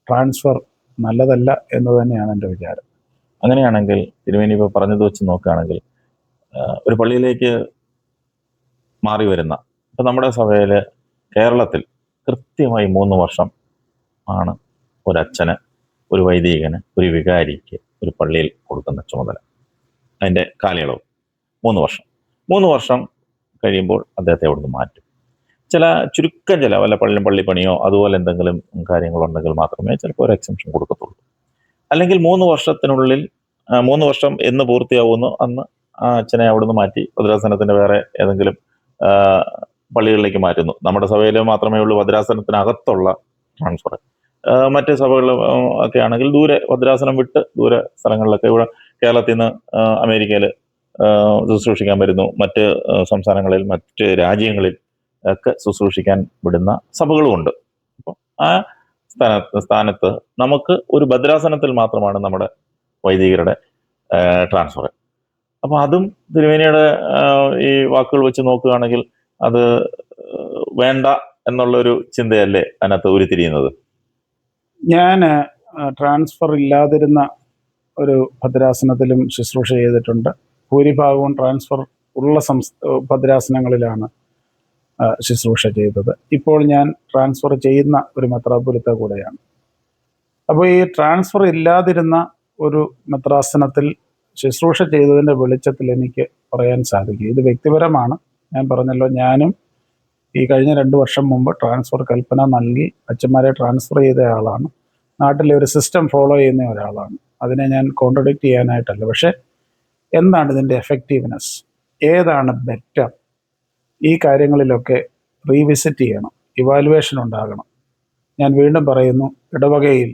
Transfer നല്ലതല്ല എന്ന് തന്നെയാണ് എൻ്റെ വിചാരം. അങ്ങനെയാണെങ്കിൽ തിരുമേനി ഇപ്പോൾ പറഞ്ഞത് വെച്ച് നോക്കുകയാണെങ്കിൽ ഒരു പള്ളിയിലേക്ക് മാറി വരുന്ന ഇപ്പം നമ്മുടെ സഭയിൽ കേരളത്തിൽ കൃത്യമായി 3 വർഷം ആണ് ഒരച്ഛന്, ഒരു വൈദികന്, ഒരു വികാരിക്ക് ഒരു പള്ളിയിൽ കൊടുക്കുന്ന ചുമതല. അതിൻ്റെ കാലയളവ് 3 വർഷം. 3 വർഷം കഴിയുമ്പോൾ അദ്ദേഹത്തെ അവിടുന്ന് മാറ്റും. ചുരുക്കം ചില വല്ല പള്ളിപ്പണിയോ അതുപോലെ എന്തെങ്കിലും കാര്യങ്ങളുണ്ടെങ്കിൽ മാത്രമേ ചിലപ്പോൾ ഒരു എക്സംഷൻ കൊടുക്കത്തുള്ളൂ. അല്ലെങ്കിൽ 3 വർഷത്തിനുള്ളിൽ 3 വർഷം എന്ന് പൂർത്തിയാവുന്നു അന്ന് ആ അച്ഛനെ അവിടുന്ന് മാറ്റി ഭദ്രാസനത്തിൻ്റെ വേറെ ഏതെങ്കിലും പള്ളികളിലേക്ക് മാറ്റുന്നു. നമ്മുടെ സഭയിൽ മാത്രമേ ഉള്ളൂ ഭദ്രാസനത്തിനകത്തുള്ള ട്രാൻസ്ഫർ. മറ്റ് സഭകൾ ഒക്കെ ആണെങ്കിൽ ദൂരെ ഭദ്രാസനം വിട്ട് ദൂരെ സ്ഥലങ്ങളിലൊക്കെ, ഇവിടെ കേരളത്തിൽ നിന്ന് അമേരിക്കയിൽ ശുശ്രൂഷിക്കാൻ വരുന്നു, മറ്റ് സംസ്ഥാനങ്ങളിൽ മറ്റ് രാജ്യങ്ങളിൽ ഒക്കെ ശുശ്രൂഷിക്കാൻ വിടുന്ന സഭകളുമുണ്ട്. അപ്പോൾ ആ സ്ഥാനത്ത് നമുക്ക് ഒരു ഭദ്രാസനത്തിൽ മാത്രമാണ് നമ്മുടെ വൈദികരുടെ ട്രാൻസ്ഫർ. അപ്പോൾ അതും തിരുമേനിയുടെ ഈ വാക്കുകൾ വെച്ച് നോക്കുകയാണെങ്കിൽ അത് വേണ്ട എന്നുള്ളൊരു ചിന്തയല്ലേ അതിനകത്ത് ഉരുത്തിരിയുന്നത്? ഞാൻ ട്രാൻസ്ഫർ ഇല്ലാതിരുന്ന ഒരു ഭദ്രാസനത്തിലും ശുശ്രൂഷ ചെയ്തിട്ടുണ്ട്. ഭൂരിഭാഗവും ട്രാൻസ്ഫർ ഉള്ള ഭദ്രാസനങ്ങളിലാണ് ശുശ്രൂഷ ചെയ്തത്. ഇപ്പോൾ ഞാൻ ട്രാൻസ്ഫർ ചെയ്യുന്ന ഒരു മെത്രാപ്പൊലീത്ത കൂടെയാണ്. അപ്പോൾ ഈ ട്രാൻസ്ഫർ ഇല്ലാതിരുന്ന ഒരു മെത്രാസനത്തിൽ ശുശ്രൂഷ ചെയ്തതിൻ്റെ വെളിച്ചത്തിൽ എനിക്ക് പറയാൻ സാധിക്കും. ഇത് വ്യക്തിപരമാണ്. ഞാൻ പറഞ്ഞല്ലോ, ഞാനും ഈ കഴിഞ്ഞ 2 വർഷം മുമ്പ് ട്രാൻസ്ഫർ കൽപ്പന നൽകി അച്ഛന്മാരെ ട്രാൻസ്ഫർ ചെയ്ത ആളാണ്. നാട്ടിലെ ഒരു സിസ്റ്റം ഫോളോ ചെയ്യുന്ന ഒരാളാണ്. അതിനെ ഞാൻ കോൺട്രഡിക്റ്റ് ചെയ്യാനായിട്ടല്ല. പക്ഷേ എന്താണ് ഇതിൻ്റെ എഫക്റ്റീവ്നെസ്, ഏതാണ് ബെറ്റർ, ഈ കാര്യങ്ങളിലൊക്കെ റീവിസിറ്റ് ചെയ്യണം, ഇവാലുവേഷൻ ഉണ്ടാകണം. ഞാൻ വീണ്ടും പറയുന്നു, ഇടവകയിൽ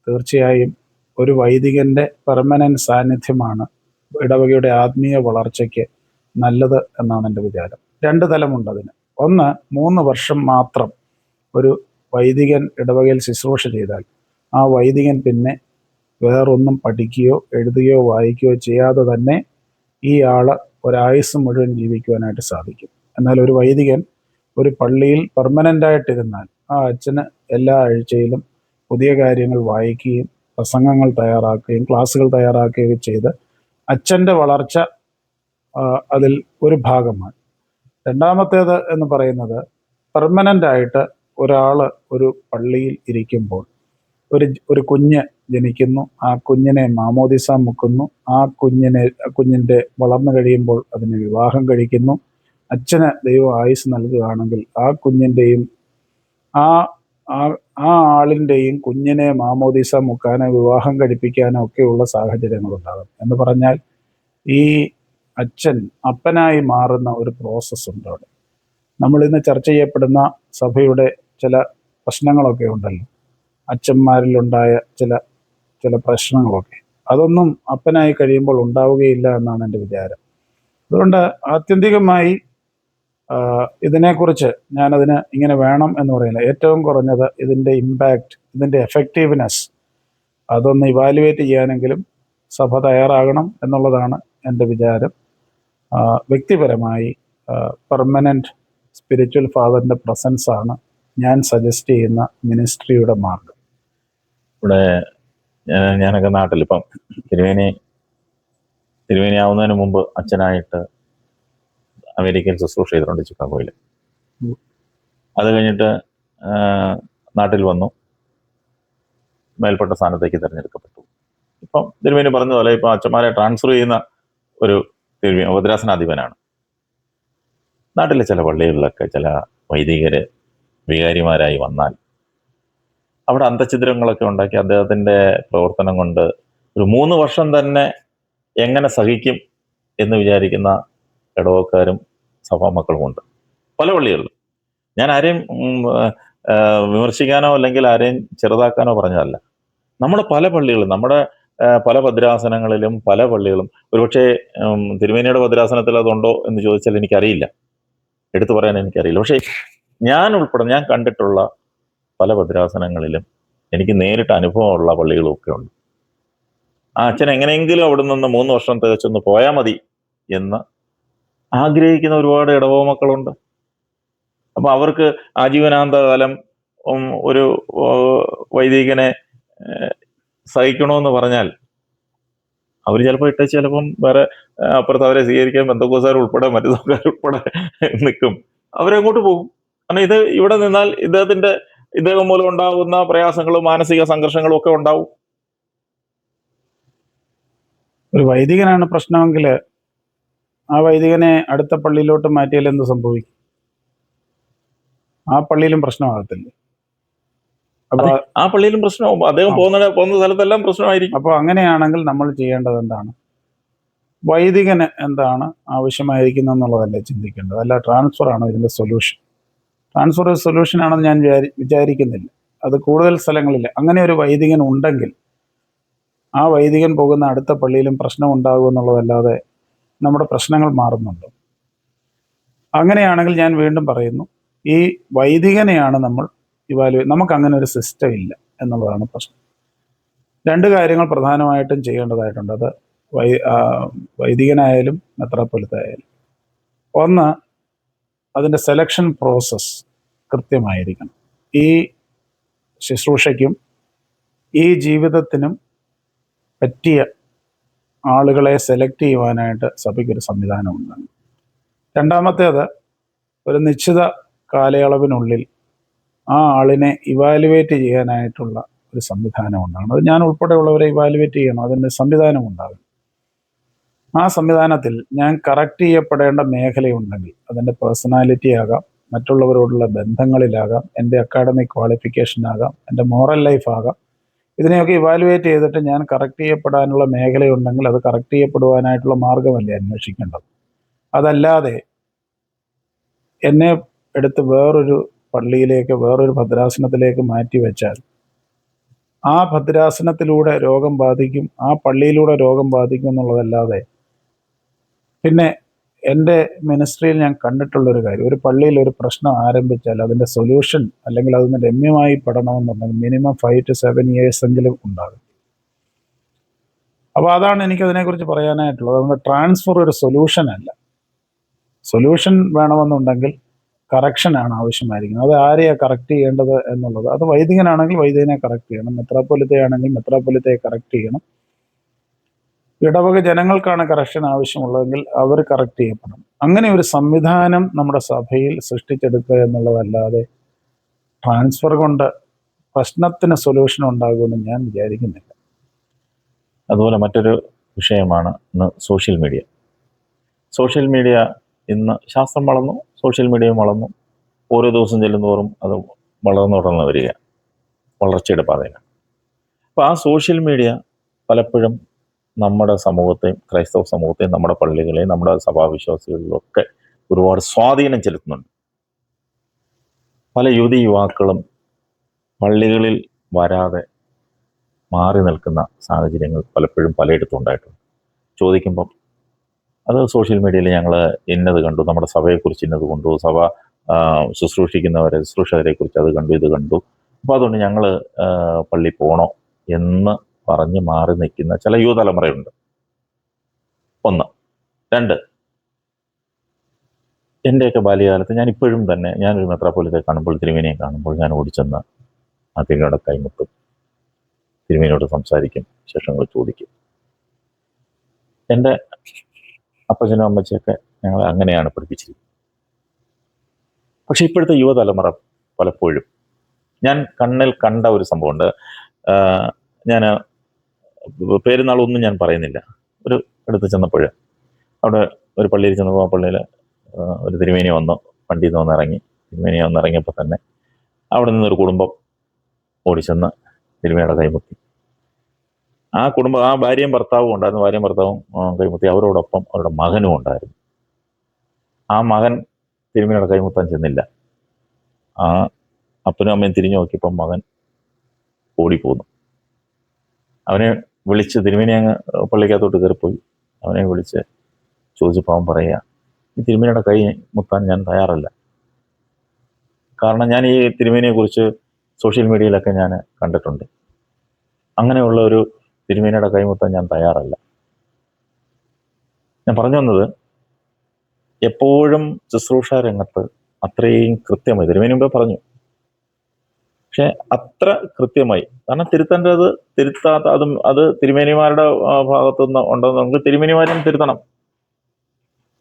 തീർച്ചയായും ഒരു വൈദികൻ്റെ പെർമനൻറ്റ് സാന്നിധ്യമാണ് ഇടവകയുടെ ആത്മീയ വളർച്ചയ്ക്ക് നല്ലത് എന്നാണ് എൻ്റെ വിചാരം. 2 തലമുണ്ട് അതിന്. ഒന്ന്, 3 വർഷം മാത്രം ഒരു വൈദികൻ ഇടവകയിൽ ശുശ്രൂഷ ചെയ്താൽ ആ വൈദികൻ പിന്നെ വേറൊന്നും പഠിക്കുകയോ എഴുതുകയോ വായിക്കുകയോ ചെയ്യാതെ തന്നെ ഈ ആൾ ഒരായുസ് മുഴുവൻ ജീവിക്കുവാനായിട്ട് സാധിക്കും. എന്നാൽ ഒരു വൈദികൻ ഒരു പള്ളിയിൽ പെർമനൻ്റായിട്ടിരുന്നാൽ ആ അച്ഛന് എല്ലാ ആഴ്ചയിലും പുതിയ കാര്യങ്ങൾ വായിക്കുകയും പ്രസംഗങ്ങൾ തയ്യാറാക്കുകയും ക്ലാസ്സുകൾ തയ്യാറാക്കുകയും ചെയ്ത് അച്ഛൻ്റെ വളർച്ച അതിൽ ഒരു ഭാഗമാണ്. രണ്ടാമത്തേത് എന്ന് പറയുന്നത്, പെർമനൻ്റായിട്ട് ഒരാൾ ഒരു പള്ളിയിൽ ഇരിക്കുമ്പോൾ ഒരു കുഞ്ഞ് ജനിക്കുന്നു, ആ കുഞ്ഞിനെ മാമോദിസ മുക്കുന്നു, ആ കുഞ്ഞിൻ്റെ വളർന്നു കഴിയുമ്പോൾ അതിനെ വിവാഹം കഴിക്കുന്നു. അച്ഛന് ദൈവം ആയുസ് നൽകുകയാണെങ്കിൽ ആ കുഞ്ഞിൻ്റെയും ആ ആളിൻ്റെയും കുഞ്ഞിനെ മാമോദിസ മുക്കാനോ വിവാഹം കഴിപ്പിക്കാനോ ഒക്കെയുള്ള സാഹചര്യങ്ങളുണ്ടാകും. എന്ന് പറഞ്ഞാൽ ഈ അച്ഛൻ അപ്പനായി മാറുന്ന ഒരു പ്രോസസ്സ് ഉണ്ട് അവിടെ. നമ്മളിന്ന് ചർച്ച ചെയ്യപ്പെടുന്ന സഭയുടെ ചില പ്രശ്നങ്ങളൊക്കെ ഉണ്ടല്ലോ, അച്ഛന്മാരിലുണ്ടായ ചില പ്രശ്നങ്ങളൊക്കെ, അതൊന്നും അപ്പനായി കഴിയുമ്പോൾ ഉണ്ടാവുകയില്ല എന്നാണ് എൻ്റെ വിചാരം. അതുകൊണ്ട് ആത്യന്തികമായി ഇതിനെക്കുറിച്ച് ഞാനതിന് ഇങ്ങനെ വേണം എന്ന് പറയുന്നില്ല. ഏറ്റവും കുറഞ്ഞത് ഇതിൻ്റെ ഇമ്പാക്റ്റ്, ഇതിൻ്റെ എഫക്റ്റീവ്നെസ് അതൊന്ന് ഇവാലുവേറ്റ് ചെയ്യാനെങ്കിലും സഭ തയ്യാറാകണം എന്നുള്ളതാണ് എൻ്റെ വിചാരം. വ്യക്തിപരമായി പെർമനൻറ്റ് സ്പിരിച്വൽ ഫാദറിൻ്റെ പ്രസൻസാണ് ഞാൻ സജസ്റ്റ് ചെയ്യുന്ന മിനിസ്ട്രിയുടെ മാർഗം. ഇവിടെ ഞാനൊക്കെ നാട്ടിൽ ഇപ്പം തിരുമേനി ആവുന്നതിന് മുമ്പ് അച്ഛനായിട്ട് അമേരിക്കയിൽ ശുശ്രൂഷ ചെയ്തിട്ടുണ്ട്, ചിക്കാഗോയിൽ. അത് കഴിഞ്ഞിട്ട് നാട്ടിൽ വന്നു, മേൽപ്പെട്ട സ്ഥാനത്തേക്ക് തിരഞ്ഞെടുക്കപ്പെട്ടു. ഇപ്പം തിരുമേനി പറഞ്ഞ പോലെ ഇപ്പം അച്ഛന്മാരെ ട്രാൻസ്ഫർ ചെയ്യുന്ന ഒരു ഭദ്രാസനാധിപനാണ്. നാട്ടിലെ ചില പള്ളികളിലൊക്കെ ചില വൈദികര് വികാരിമാരായി വന്നാൽ അവിടെ അന്തഛിദ്രങ്ങളൊക്കെ ഉണ്ടാക്കി അദ്ദേഹത്തിൻ്റെ പ്രവർത്തനം കൊണ്ട് ഒരു 3 വർഷം തന്നെ എങ്ങനെ സഹിക്കും എന്ന് വിചാരിക്കുന്ന ഇടവക്കാരും സഭാമക്കളുമുണ്ട് പല പള്ളികളിലും. ഞാൻ ആരെയും വിമർശിക്കാനോ അല്ലെങ്കിൽ ആരെയും ചെറുതാക്കാനോ പറഞ്ഞതല്ല. നമ്മുടെ പല പള്ളികളും, നമ്മുടെ പല ഭദ്രാസനങ്ങളിലും പല പള്ളികളും, ഒരുപക്ഷെ തിരുമേനിയുടെ ഭദ്രാസനത്തിൽ അതുണ്ടോ എന്ന് ചോദിച്ചാൽ എനിക്കറിയില്ല, എടുത്തു പറയാൻ എനിക്കറിയില്ല. പക്ഷേ ഞാൻ കണ്ടിട്ടുള്ള പല ഭദ്രാസനങ്ങളിലും എനിക്ക് നേരിട്ട് അനുഭവമുള്ള പള്ളികളും ഒക്കെ ഉണ്ട്. ആ അച്ഛൻ എങ്ങനെയെങ്കിലും അവിടെ നിന്ന് 3 വർഷം തികച്ചൊന്ന് പോയാൽ മതി എന്ന് ആഗ്രഹിക്കുന്ന ഒരുപാട് ഇടവ മക്കളുണ്ട്. അപ്പോൾ അവർക്ക് ആജീവനാന്തകാലം ഒരു വൈദികനെ സഹിക്കണമെന്ന് പറഞ്ഞാൽ അവർ ചിലപ്പോൾ ഇട്ടേച്ച് ചിലപ്പം വേറെ അപ്പുറത്ത് അവരെ സ്വീകരിക്കാൻ ബന്ധുക്കോസാർ ഉൾപ്പെടെ മറ്റു ഉൾപ്പെടെ നിൽക്കും. അവരങ്ങോട്ട് പോകും. കാരണം ഇത് ഇവിടെ നിന്നാൽ ഇദ്ദേഹം മൂലം ഉണ്ടാകുന്ന പ്രയാസങ്ങളും മാനസിക സംഘർഷങ്ങളും ഒക്കെ ഉണ്ടാവും. ഒരു വൈദികനാണ് പ്രശ്നമെങ്കിൽ ആ വൈദികനെ അടുത്ത പള്ളിയിലോട്ട് മാറ്റിയാൽ എന്ത് സംഭവിക്കും? ആ പള്ളിയിലും പ്രശ്നമാകത്തില്ലേ? അപ്പൊ ആ പള്ളിയിലും പ്രശ്നമാവും. അദ്ദേഹം പോകുന്ന സ്ഥലത്തെല്ലാം പ്രശ്നമായിരിക്കും. അപ്പോൾ അങ്ങനെയാണെങ്കിൽ നമ്മൾ ചെയ്യേണ്ടത് എന്താണ്? വൈദികന് എന്താണ് ആവശ്യമായിരിക്കുന്നത് എന്നുള്ളതല്ലേ ചിന്തിക്കേണ്ടത്, അല്ല ട്രാൻസ്ഫർ ആണോ ഇതിന്റെ സൊല്യൂഷൻ? ട്രാൻസ്ഫർ ഒരു സൊല്യൂഷൻ ആണെന്ന് ഞാൻ വിചാരിക്കുന്നില്ല. അത് കൂടുതൽ സ്ഥലങ്ങളിൽ അങ്ങനെ ഒരു വൈദികൻ ഉണ്ടെങ്കിൽ ആ വൈദികൻ പോകുന്ന അടുത്ത പള്ളിയിലും പ്രശ്നം ഉണ്ടാകും എന്നുള്ളതല്ലാതെ നമ്മുടെ പ്രശ്നങ്ങൾ മാറുന്നുണ്ടോ? അങ്ങനെയാണെങ്കിൽ ഞാൻ വീണ്ടും പറയുന്നു, ഈ വൈദികനെയാണ് നമ്മൾ നമുക്ക് അങ്ങനെ ഒരു സിസ്റ്റം ഇല്ല എന്നുള്ളതാണ് പ്രശ്നം. രണ്ട് കാര്യങ്ങൾ പ്രധാനമായിട്ടും ചെയ്യേണ്ടതായിട്ടുണ്ട്. അത് വൈദികനായാലും മെത്രാപ്പൊലീത്തായാലും. ഒന്ന്, അതിൻ്റെ സെലക്ഷൻ പ്രോസസ്സ് കൃത്യമായിരിക്കണം. ഈ ശുശ്രൂഷയ്ക്കും ഈ ജീവിതത്തിനും പറ്റിയ ആളുകളെ സെലക്ട് ചെയ്യുവാനായിട്ട് സഭയ്ക്കൊരു സംവിധാനം ഉണ്ടാകും. രണ്ടാമത്തേത്, ഒരു നിശ്ചിത കാലയളവിനുള്ളിൽ ആ ആളിനെ ഇവാലുവേറ്റ് ചെയ്യാനായിട്ടുള്ള ഒരു സംവിധാനം ഉണ്ടാകണം. അത് ഞാൻ ഉൾപ്പെടെയുള്ളവരെ ഇവാലുവേറ്റ് ചെയ്യണം, അതിൻ്റെ സംവിധാനം ഉണ്ടാകും. ആ സംവിധാനത്തിൽ ഞാൻ കറക്റ്റ് ചെയ്യപ്പെടേണ്ട മേഖലയുണ്ടെങ്കിൽ അതിൻ്റെ പേഴ്സണാലിറ്റി ആകാം, മറ്റുള്ളവരോടുള്ള ബന്ധങ്ങളിലാകാം, എൻ്റെ അക്കാഡമിക് ക്വാളിഫിക്കേഷൻ ആകാം, എൻ്റെ മോറൽ ലൈഫ് ആകാം. ഇതിനെയൊക്കെ ഇവാലുവേറ്റ് ചെയ്തിട്ട് ഞാൻ കറക്റ്റ് ചെയ്യപ്പെടാനുള്ള മേഖലയുണ്ടെങ്കിൽ അത് കറക്റ്റ് ചെയ്യപ്പെടുവാനായിട്ടുള്ള മാർഗമല്ലേ അന്വേഷിക്കേണ്ടത്. അതല്ലാതെ എന്നെ എടുത്ത് വേറൊരു പള്ളിയിലേക്ക്, വേറൊരു ഭദ്രാസനത്തിലേക്ക് മാറ്റി വെച്ചാൽ ആ ഭദ്രാസനത്തിലൂടെ രോഗം ബാധിക്കും, ആ പള്ളിയിലൂടെ രോഗം ബാധിക്കും എന്നുള്ളതല്ലാതെ പിന്നെ എൻ്റെ മിനിസ്ട്രിയിൽ ഞാൻ കണ്ടിട്ടുള്ളൊരു കാര്യം, ഒരു പള്ളിയിൽ ഒരു പ്രശ്നം ആരംഭിച്ചാൽ അതിൻ്റെ സൊല്യൂഷൻ അല്ലെങ്കിൽ അതിന് രമ്യമായി പെടണമെന്നുണ്ടെങ്കിൽ മിനിമം 5 to 7 years എങ്കിലും ഉണ്ടാകും. അപ്പോൾ അതാണ് എനിക്കതിനെക്കുറിച്ച് പറയാനായിട്ടുള്ളത്. അതുകൊണ്ട് ട്രാൻസ്ഫർ ഒരു സൊല്യൂഷൻ അല്ല. സൊല്യൂഷൻ വേണമെന്നുണ്ടെങ്കിൽ കറക്ഷനാണ് ആവശ്യമായിരിക്കുന്നത്. അത് ആരെയാണ് കറക്റ്റ് ചെയ്യേണ്ടത് എന്നുള്ളത്, അത് വൈദികനാണെങ്കിൽ വൈദികനെ കറക്റ്റ് ചെയ്യണം, മെത്രാപ്പൊലീത്തയാണെങ്കിൽ മെത്രാപ്പൊലീത്തയെ കറക്റ്റ് ചെയ്യണം. ഇടവക ജനങ്ങൾക്കാണ് കറക്ഷൻ ആവശ്യമുള്ളതെങ്കിൽ അവർ കറക്റ്റ് ചെയ്യപ്പെടണം. അങ്ങനെ ഒരു സംവിധാനം നമ്മുടെ സഭയിൽ സൃഷ്ടിച്ചെടുക്കുക എന്നുള്ളതല്ലാതെ ട്രാൻസ്ഫർ കൊണ്ട് പ്രശ്നത്തിന് സൊല്യൂഷൻ ഉണ്ടാകുമെന്ന് ഞാൻ വിചാരിക്കുന്നില്ല. അതുപോലെ മറ്റൊരു വിഷയമാണ് ഇന്ന് സോഷ്യൽ മീഡിയ. സോഷ്യൽ മീഡിയ ഇന്ന് ശാസ്ത്രം വളർന്നു, സോഷ്യൽ മീഡിയയും വളർന്നു. ഓരോ ദിവസം ചെല്ലുന്നതോറും അത് വളർന്നു വരിക, വളർച്ചയുടെ പാതയിലാണ്. അപ്പോൾ ആ സോഷ്യൽ മീഡിയ പലപ്പോഴും നമ്മുടെ സമൂഹത്തെയും ക്രൈസ്തവ സമൂഹത്തെയും നമ്മുടെ പള്ളികളെയും നമ്മുടെ സഭാവിശ്വാസികളിലൊക്കെ ഒരുപാട് സ്വാധീനം ചെലുത്തുന്നുണ്ട്. പല യുവാക്കളും പള്ളികളിൽ വരാതെ മാറി നിൽക്കുന്ന സാഹചര്യങ്ങൾ പലപ്പോഴും പലയിടത്തും ഉണ്ടായിട്ടുണ്ട്. ചോദിക്കുമ്പം അത് സോഷ്യൽ മീഡിയയിൽ ഞങ്ങൾ ഇന്നത് കണ്ടു, നമ്മുടെ സഭയെക്കുറിച്ച് ഇന്നത് കണ്ടു, സഭ ശുശ്രൂഷകരെ കുറിച്ച് അത് കണ്ടു, ഇത് കണ്ടു, അപ്പോൾ അതുകൊണ്ട് ഞങ്ങൾ പള്ളി പോകണോ എന്ന് പറഞ്ഞ് മാറി നിൽക്കുന്ന ചില യുവതലമുറയുണ്ട്. ഒന്ന്. രണ്ട്, എൻ്റെയൊക്കെ ബാല്യകാലത്ത് ഞാൻ ഇപ്പോഴും തന്നെ ഞാനൊരു മെത്രാപ്പൊലീത്തയെ കാണുമ്പോൾ, തിരുമേനിയെ കാണുമ്പോൾ ഞാൻ ഓടിച്ചെന്ന് ആ തിരുമേനിയോട് കൈമുട്ടും, തിരുമേനിയോട് സംസാരിക്കും, വിശേഷങ്ങൾ ചോദിക്കും. എൻ്റെ അപ്പച്ചനും അമ്മച്ചിയൊക്കെ ഞങ്ങളെ അങ്ങനെയാണ് പഠിപ്പിച്ചിരിക്കുന്നത്. പക്ഷെ ഇപ്പോഴത്തെ യുവതലമുറ പലപ്പോഴും ഞാൻ കണ്ണിൽ കണ്ട ഒരു സംഭവമുണ്ട്. ഞാൻ പേരുന്നാളൊന്നും ഞാൻ പറയുന്നില്ല. ഒരു അടുത്ത് ചെന്നപ്പോൾ അവിടെ ഒരു പള്ളിയിൽ ചെന്നപ്പോൾ ആ പള്ളിയിൽ ഒരു തിരുമേനി വന്നു, വണ്ടിയിൽ നിന്ന് വന്നിറങ്ങി. തിരുമേനി വന്നിറങ്ങിയപ്പോൾ തന്നെ അവിടെ നിന്നൊരു കുടുംബം ഓടിച്ചെന്ന് തിരുമേനിയുടെ കൈമുത്തി. ആ കുടുംബം, ആ ഭാര്യയും ഭർത്താവും ഉണ്ടായിരുന്നു. ഭാര്യയും ഭർത്താവും കൈമുത്തി. അവരോടൊപ്പം അവരുടെ മകനും ഉണ്ടായിരുന്നു. ആ മകൻ തിരുമേനിയുടെ കൈമുത്താൻ ചെന്നില്ല. ആ അപ്പനും അമ്മയും തിരിഞ്ഞു നോക്കിയപ്പം മകൻ ഓടിപ്പോന്നു. അവനെ വിളിച്ച്, തിരുമേനി അങ്ങ് പള്ളിക്കകത്തോട്ട് കയറിപ്പോയി. അവനെ വിളിച്ച് ചോദിച്ചപ്പോൾ അവൻ പറയുക, ഈ തിരുമേനിയുടെ കൈ മുത്താൻ ഞാൻ തയ്യാറല്ല. കാരണം ഞാൻ ഈ തിരുമേനിയെക്കുറിച്ച് സോഷ്യൽ മീഡിയയിലൊക്കെ ഞാൻ കണ്ടിട്ടുണ്ട്. അങ്ങനെയുള്ള ഒരു തിരുമേനിയുടെ കൈ മുത്താൻ ഞാൻ തയ്യാറല്ല. ഞാൻ പറഞ്ഞു വന്നത്, എപ്പോഴും ശുശ്രൂഷ രംഗത്ത് അത്രയും കൃത്യമായി തിരുമേനി മുമ്പേ പറഞ്ഞു, പക്ഷെ അത്ര കൃത്യമായി, കാരണം തിരുത്തേണ്ടത് തിരുത്താത്ത അത് തിരുമേനിമാരുടെ ഭാഗത്തുനിന്ന് ഉണ്ടെന്ന് നമുക്ക് തിരുമേനിമാരും തിരുത്തണം,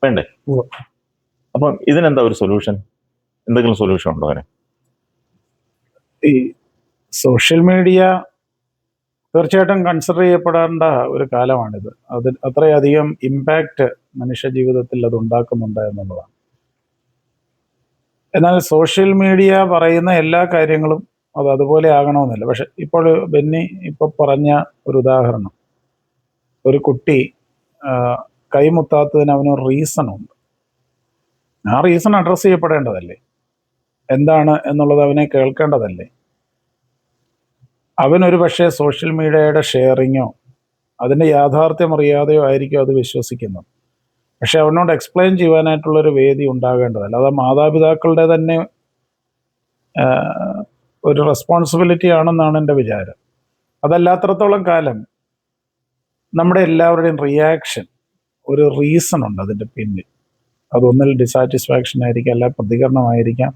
വേണ്ടേ? ഉവ്വ്. അപ്പം ഇതിനെന്താ ഒരു സൊല്യൂഷൻ? എന്തെങ്കിലും സൊല്യൂഷൻ ഉണ്ടോ അതിന്? ഈ സോഷ്യൽ മീഡിയ തീർച്ചയായിട്ടും കൺസിഡർ ചെയ്യപ്പെടേണ്ട ഒരു കാലമാണിത്. അത് അത്രയധികം ഇമ്പാക്റ്റ് മനുഷ്യ ജീവിതത്തിൽ അത് ഉണ്ടാക്കുന്നുണ്ട് എന്നുള്ളതാണ്. എന്നാൽ സോഷ്യൽ മീഡിയ പറയുന്ന എല്ലാ കാര്യങ്ങളും അത് അതുപോലെ ആകണമെന്നില്ല. പക്ഷെ ഇപ്പോൾ ബെന്നി ഇപ്പോൾ പറഞ്ഞ ഒരു ഉദാഹരണം, ഒരു കുട്ടി ആ, കൈമുത്താത്തതിന് അവനൊരു റീസണുണ്ട്. ആ റീസൺ അഡ്രസ്സ് ചെയ്യപ്പെടേണ്ടതല്ലേ? എന്താണ് എന്നുള്ളത് അവനെ കേൾക്കേണ്ടതല്ലേ? അവനൊരു പക്ഷേ സോഷ്യൽ മീഡിയയുടെ ഷെയറിങ്ങോ അതിൻ്റെ യാഥാർത്ഥ്യം അറിയാതെയോ ആയിരിക്കും അത് വിശ്വസിക്കുന്നത്. പക്ഷെ അവനോട് എക്സ്പ്ലെയിൻ ചെയ്യുവാനായിട്ടുള്ളൊരു വേദി ഉണ്ടാകേണ്ടതല്ല. അത് മാതാപിതാക്കളുടെ തന്നെ ആ, ഒരു റെസ്പോൺസിബിലിറ്റി ആണെന്നാണ് എൻ്റെ വിചാരം. അതല്ലാത്രത്തോളം കാലം നമ്മുടെ എല്ലാവരുടെയും റിയാക്ഷൻ, ഒരു റീസൺ ഉണ്ട് അതിൻ്റെ പിന്നിൽ. അതൊന്നിൽ ഡിസാറ്റിസ്ഫാക്ഷൻ ആയിരിക്കാം, അല്ല പ്രതികരണമായിരിക്കാം,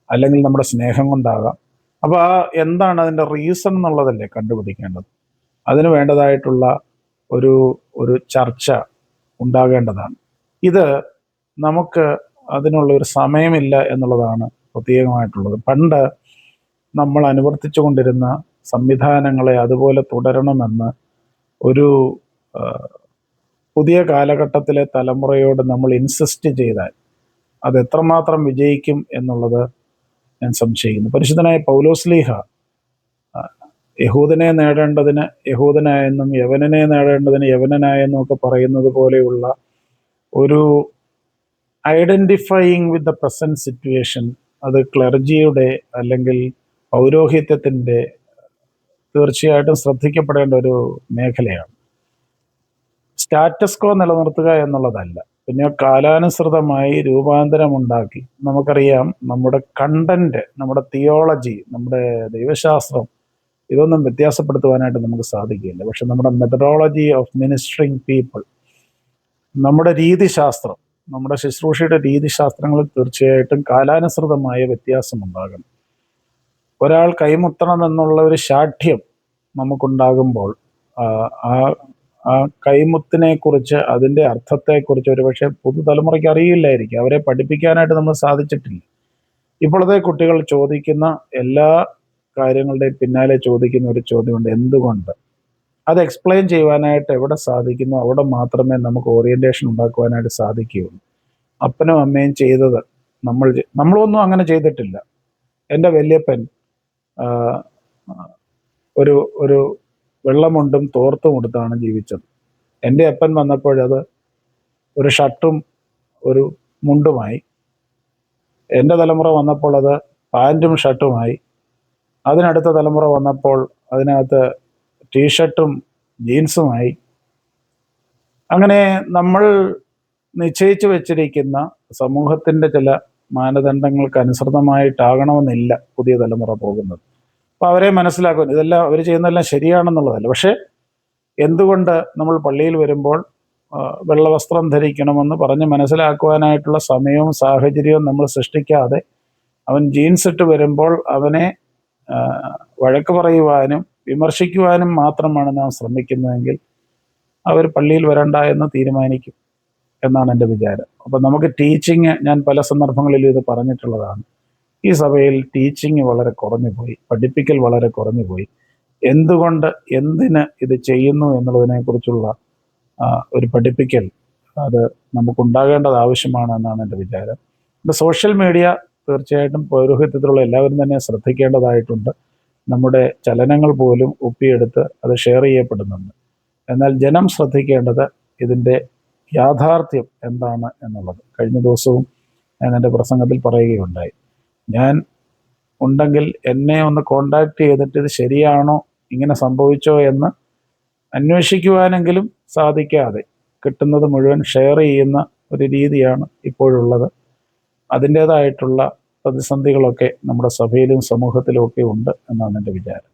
അല്ലെങ്കിൽ നമ്മുടെ സ്നേഹം കൊണ്ടാകാം. അപ്പോൾ ആ എന്താണ് അതിൻ്റെ റീസൺ എന്നുള്ളതല്ലേ കണ്ടുപിടിക്കേണ്ടത്. അതിന് വേണ്ടതായിട്ടുള്ള ഒരു ഒരു ചർച്ച ഉണ്ടാകേണ്ടതാണ്. ഇത് നമുക്ക് അതിനുള്ള ഒരു സമയമില്ല എന്നുള്ളതാണ് പ്രത്യേകമായിട്ടുള്ളത്. പണ്ട് നമ്മൾ അനുവർത്തിച്ചു കൊണ്ടിരുന്ന സംവിധാനങ്ങളെ അതുപോലെ തുടരണമെന്ന് ഒരു ആ, പുതിയ കാലഘട്ടത്തിലെ തലമുറയോട് നമ്മൾ ഇൻസിസ്റ്റ് ചെയ്താൽ അത് എത്രമാത്രം വിജയിക്കും എന്നുള്ളത് ഞാൻ സംശയിക്കുന്നു. പരിശുദ്ധനായ പൗലോസ്ലീഹ ആ, യഹൂദനെ നേടേണ്ടതിന് യഹൂദനായെന്നും യവനനെ നേടേണ്ടതിന് യവനനായെന്നും ഒക്കെ പറയുന്നത് പോലെയുള്ള ഒരു identifying with the present situation, അത് ക്ലർജിയുടെ അല്ലെങ്കിൽ പൗരോഹിത്യത്തിൻ്റെ തീർച്ചയായിട്ടും ശ്രദ്ധിക്കപ്പെടേണ്ട ഒരു മേഖലയാണ്. സ്റ്റാറ്റസ് കോ നിലനിർത്തുക എന്നുള്ളതല്ല, പിന്നെ കാലാനുസൃതമായി രൂപാന്തരമുണ്ടാക്കി. നമുക്കറിയാം നമ്മുടെ കണ്ടന്റ്, നമ്മുടെ തിയോളജി, നമ്മുടെ ദൈവശാസ്ത്രം ഇതൊന്നും വ്യത്യാസപ്പെടുത്തുവാനായിട്ട് നമുക്ക് സാധിക്കില്ല. പക്ഷെ നമ്മുടെ മെത്തഡോളജി ഓഫ് മിനിസ്റ്ററിങ് പീപ്പിൾ, നമ്മുടെ രീതിശാസ്ത്രം, നമ്മുടെ ശുശ്രൂഷയുടെ രീതിശാസ്ത്രങ്ങളിൽ തീർച്ചയായിട്ടും കാലാനുസൃതമായ വ്യത്യാസമുണ്ടാകണം. ഒരാൾ കൈമുത്തണം എന്നുള്ള ഒരു ശാഠ്യം നമുക്കുണ്ടാകുമ്പോൾ ആ ആ ആ കൈമുത്തിനെ കുറിച്ച്, അതിൻ്റെ അർത്ഥത്തെക്കുറിച്ച് ഒരുപക്ഷെ പുതുതലമുറയ്ക്ക് അറിയില്ലായിരിക്കും. അവരെ പഠിപ്പിക്കാനായിട്ട് നമ്മൾ സാധിച്ചിട്ടില്ല. ഇപ്പോഴത്തെ കുട്ടികൾ ചോദിക്കുന്ന എല്ലാ കാര്യങ്ങളുടെയും പിന്നാലെ ചോദിക്കുന്ന ഒരു ചോദ്യമുണ്ട്: എന്തുകൊണ്ട്? അത് എക്സ്പ്ലെയിൻ ചെയ്യുവാനായിട്ട് എവിടെ സാധിക്കുന്നു അവിടെ മാത്രമേ നമുക്ക് ഓറിയന്റേഷൻ ഉണ്ടാക്കുവാനായിട്ട് സാധിക്കുകയുള്ളൂ. അപ്പനും അമ്മയും ചെയ്തത് നമ്മളൊന്നും അങ്ങനെ ചെയ്തിട്ടില്ല. എൻ്റെ വല്യപ്പൻ ആ, ഒരു ഒരു വെള്ളമുണ്ടും തോർത്തും കൊടുത്താണ് ജീവിച്ചത്. എൻ്റെ അപ്പൻ വന്നപ്പോഴത് ഒരു ഷർട്ടും ഒരു മുണ്ടുമായി. എൻ്റെ തലമുറ വന്നപ്പോൾ അത് പാൻറ്റും ഷർട്ടുമായി. അതിനടുത്ത തലമുറ വന്നപ്പോൾ അതിനകത്ത് ടീഷർട്ടും ജീൻസുമായി. അങ്ങനെ നമ്മൾ നിശ്ചയിച്ചു വെച്ചിരിക്കുന്ന സമൂഹത്തിൻ്റെ ചില മാനദണ്ഡങ്ങൾക്ക് അനുസൃതമായിട്ടാകണമെന്നില്ല പുതിയ തലമുറ പോകുന്നത്. അപ്പോൾ അവരെ മനസ്സിലാക്കും ഇതെല്ലാം അവർ ചെയ്യുന്നതെല്ലാം ശരിയാണെന്നുള്ളതല്ല. പക്ഷേ എന്തുകൊണ്ട് നമ്മൾ പള്ളിയിൽ വരുമ്പോൾ വെള്ളവസ്ത്രം ധരിക്കണമെന്ന് പറഞ്ഞ് മനസ്സിലാക്കുവാനായിട്ടുള്ള സമയവും സാഹചര്യവും നമ്മൾ സൃഷ്ടിക്കാതെ അവൻ ജീൻസ് ഇട്ട് വരുമ്പോൾ അവനെ വഴക്ക് പറയുവാനും വിമർശിക്കുവാനും മാത്രമാണ് നാം ശ്രമിക്കുന്നതെങ്കിൽ അവർ പള്ളിയിൽ വരണ്ട എന്ന് തീരുമാനിക്കും എന്നാണ് എൻ്റെ വിചാരം. അപ്പം നമുക്ക് ടീച്ചിങ്, ഞാൻ പല സന്ദർഭങ്ങളിലും ഇത് പറഞ്ഞിട്ടുള്ളതാണ്, ഈ സഭയിൽ ടീച്ചിങ് വളരെ കുറഞ്ഞുപോയി, പഠിപ്പിക്കൽ വളരെ കുറഞ്ഞുപോയി. എന്തുകൊണ്ട്, എന്തിന് ഇത് ചെയ്യുന്നു എന്നുള്ളതിനെക്കുറിച്ചുള്ള ഒരു പഠിപ്പിക്കൽ അത് നമുക്കുണ്ടാകേണ്ടത് ആവശ്യമാണ് എന്നാണ് എൻ്റെ വിചാരം. ഇപ്പോൾ സോഷ്യൽ മീഡിയ തീർച്ചയായിട്ടും പൗരോഹിത്യത്തിലുള്ള എല്ലാവരും തന്നെ ശ്രദ്ധിക്കേണ്ടതായിട്ടുണ്ട്. നമ്മുടെ ചലനങ്ങൾ പോലും ഒപ്പിയെടുത്ത് അത് ഷെയർ ചെയ്യപ്പെടുന്നുണ്ട്. എന്നാൽ ജനം ശ്രദ്ധിക്കേണ്ടത് ഇതിൻ്റെ യാഥാർത്ഥ്യം എന്താണ് എന്നുള്ളത്. കഴിഞ്ഞ ദിവസവും ഞാൻ എൻ്റെ പ്രസംഗത്തിൽ പറയുകയുണ്ടായി, ഞാൻ ഉണ്ടെങ്കിൽ എന്നെ ഒന്ന് കോണ്ടാക്ട് ചെയ്തിട്ട് ഇത് ശരിയാണോ, ഇങ്ങനെ സംഭവിച്ചോ എന്ന് അന്വേഷിക്കുവാനെങ്കിലും സാധിക്കാതെ കിട്ടുന്നത് മുഴുവൻ ഷെയർ ചെയ്യുന്ന ഒരു രീതിയാണ് ഇപ്പോഴുള്ളത്. അതിൻ്റേതായിട്ടുള്ള പ്രതിസന്ധികളൊക്കെ നമ്മുടെ സഭയിലും സമൂഹത്തിലും ഒക്കെ ഉണ്ട് എന്നാണ് എൻ്റെ വിചാരം.